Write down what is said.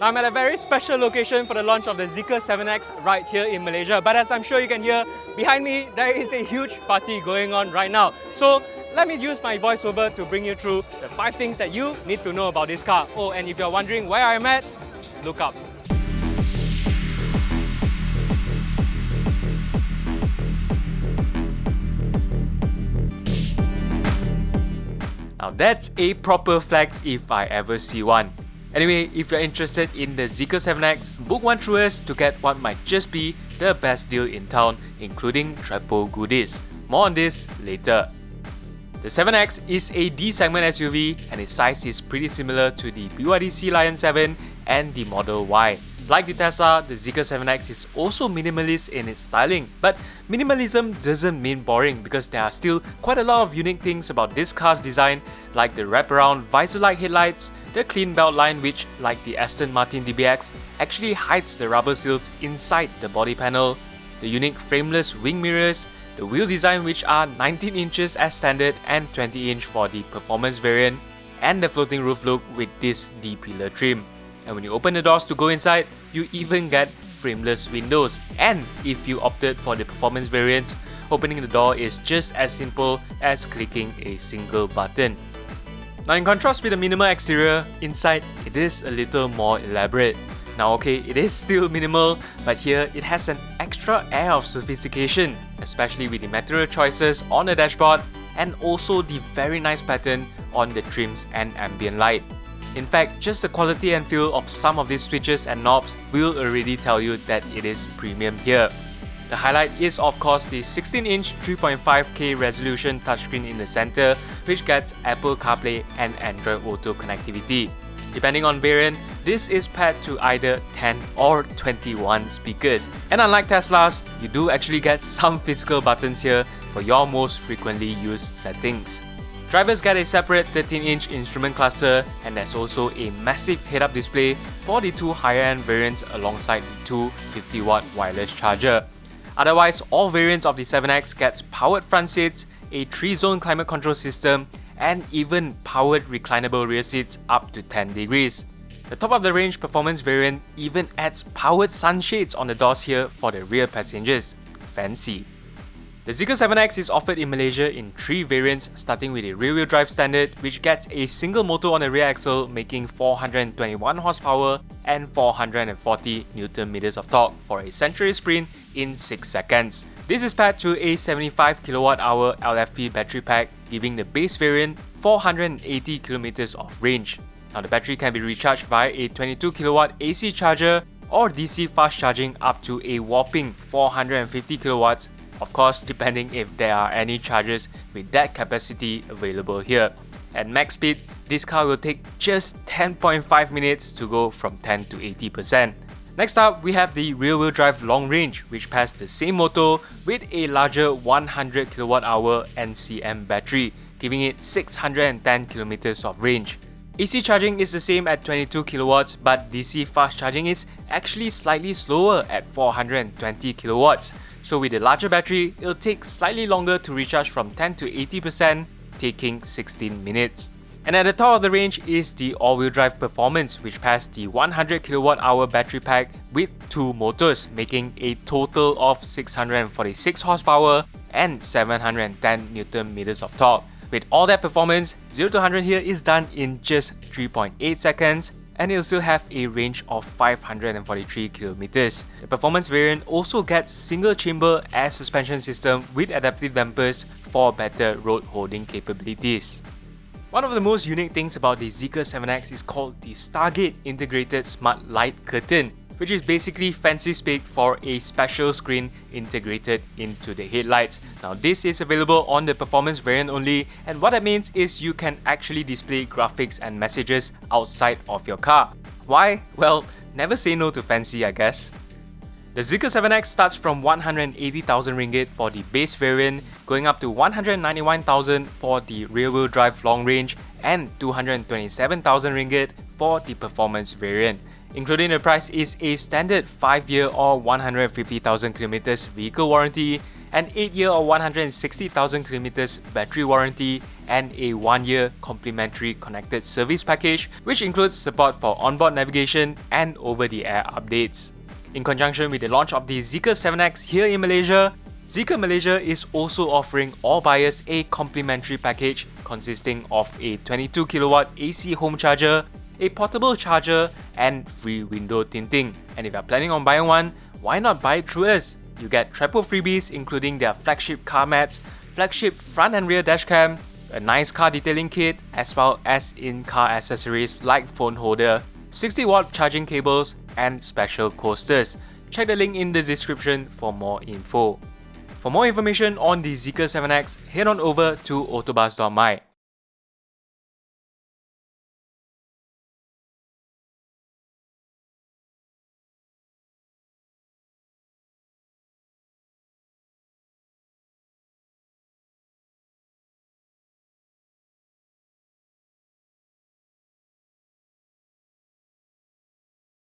I'm at a very special location for the launch of the Zeekr 7X right here in Malaysia. But as I'm sure you can hear, behind me there is a huge party going on right now. So let me use my voiceover to bring you through the 5 things that you need to know about this car. Oh, and if you're wondering where I'm at, look up. Now that's a proper flex if I ever see one. Anyway, if you're interested in the Zeekr 7X, book one through us to get what might just be the best deal in town, including triple goodies. More on this later. The 7X is a D-segment SUV and its size is pretty similar to the BYD Sea Lion 7 and the Model Y. Like the Tesla, the Zeekr 7X is also minimalist in its styling, but minimalism doesn't mean boring because there are still quite a lot of unique things about this car's design, like the wraparound visor-like headlights, the clean belt line which, like the Aston Martin DBX, actually hides the rubber seals inside the body panel, the unique frameless wing mirrors, the wheel design which are 19 inches as standard and 20 inch for the performance variant, and the floating roof look with this D-pillar trim. And when you open the doors to go inside, you even get frameless windows. And if you opted for the performance variant, opening the door is just as simple as clicking a single button. Now in contrast with the minimal exterior, inside it is a little more elaborate. Now okay, it is still minimal, but here it has an extra air of sophistication, especially with the material choices on the dashboard and also the very nice pattern on the trims and ambient light. In fact, just the quality and feel of some of these switches and knobs will already tell you that it is premium here. The highlight is of course the 16-inch 3.5K resolution touchscreen in the center, which gets Apple CarPlay and Android Auto connectivity. Depending on variant, this is paired to either 10 or 21 speakers. And unlike Teslas, you do actually get some physical buttons here for your most frequently used settings. Drivers get a separate 13-inch instrument cluster, and there's also a massive head-up display for the 2 higher-end variants alongside the 2 50-watt wireless charger. Otherwise, all variants of the 7X gets powered front seats, a 3-zone climate control system, and even powered reclinable rear seats up to 10 degrees. The top-of-the-range performance variant even adds powered sunshades on the doors here for the rear passengers. Fancy. The Zeekr 7X is offered in Malaysia in 3 variants, starting with a rear-wheel drive standard, which gets a single motor on the rear axle making 421 horsepower and 440 Nm of torque for a century sprint in 6 seconds. This is paired to a 75 kWh LFP battery pack, giving the base variant 480 km of range. Now the battery can be recharged via a 22 kW AC charger or DC fast charging up to a whopping 450 kW. Of course, depending if there are any chargers with that capacity available here. At max speed, this car will take just 10.5 minutes to go from 10 to 80%. Next up, we have the rear-wheel drive long range, which pairs the same motor with a larger 100 kWh NCM battery, giving it 610 km of range. AC charging is the same at 22 kW, but DC fast charging is actually slightly slower at 420 kW. So with a larger battery, it'll take slightly longer to recharge from 10 to 80%, taking 16 minutes. And at the top of the range is the all-wheel drive performance, which pairs the 100 kWh battery pack with 2 motors, making a total of 646 horsepower and 710 Nm of torque. With all that performance, 0 to 100 here is done in just 3.8 seconds, and it'll still have a range of 543 km. The performance variant also gets single chamber air suspension system with adaptive dampers for better road holding capabilities. One of the most unique things about the Zeekr 7X is called the Stargate integrated smart light curtain, which is basically fancy speak for a special screen integrated into the headlights. Now this is available on the performance variant only, and what that means is you can actually display graphics and messages outside of your car. Why? Well, never say no to fancy, I guess. The Zeekr 7X starts from 180,000 ringgit for the base variant, going up to 191,000 for the rear-wheel drive long range and 227,000 ringgit for the performance variant. Including the price is a standard 5-year or 150,000 km vehicle warranty an 8-year or 160,000 kilometers battery warranty, and a 1-year complimentary connected service package, which includes support for onboard navigation and over-the-air updates. In conjunction with the launch of the Zeekr 7X here in Malaysia, Zeekr Malaysia is also offering all buyers a complimentary package consisting of a 22kW AC home charger, a portable charger, and free window tinting. And if you're planning on buying one, why not buy it through us? You get triple freebies including their flagship car mats, flagship front and rear dashcam, a nice car detailing kit, as well as in-car accessories like phone holder, 60-watt charging cables, and special coasters. Check the link in the description for more info. For more information on the Zeekr 7X, head on over to AutoBuzz.my.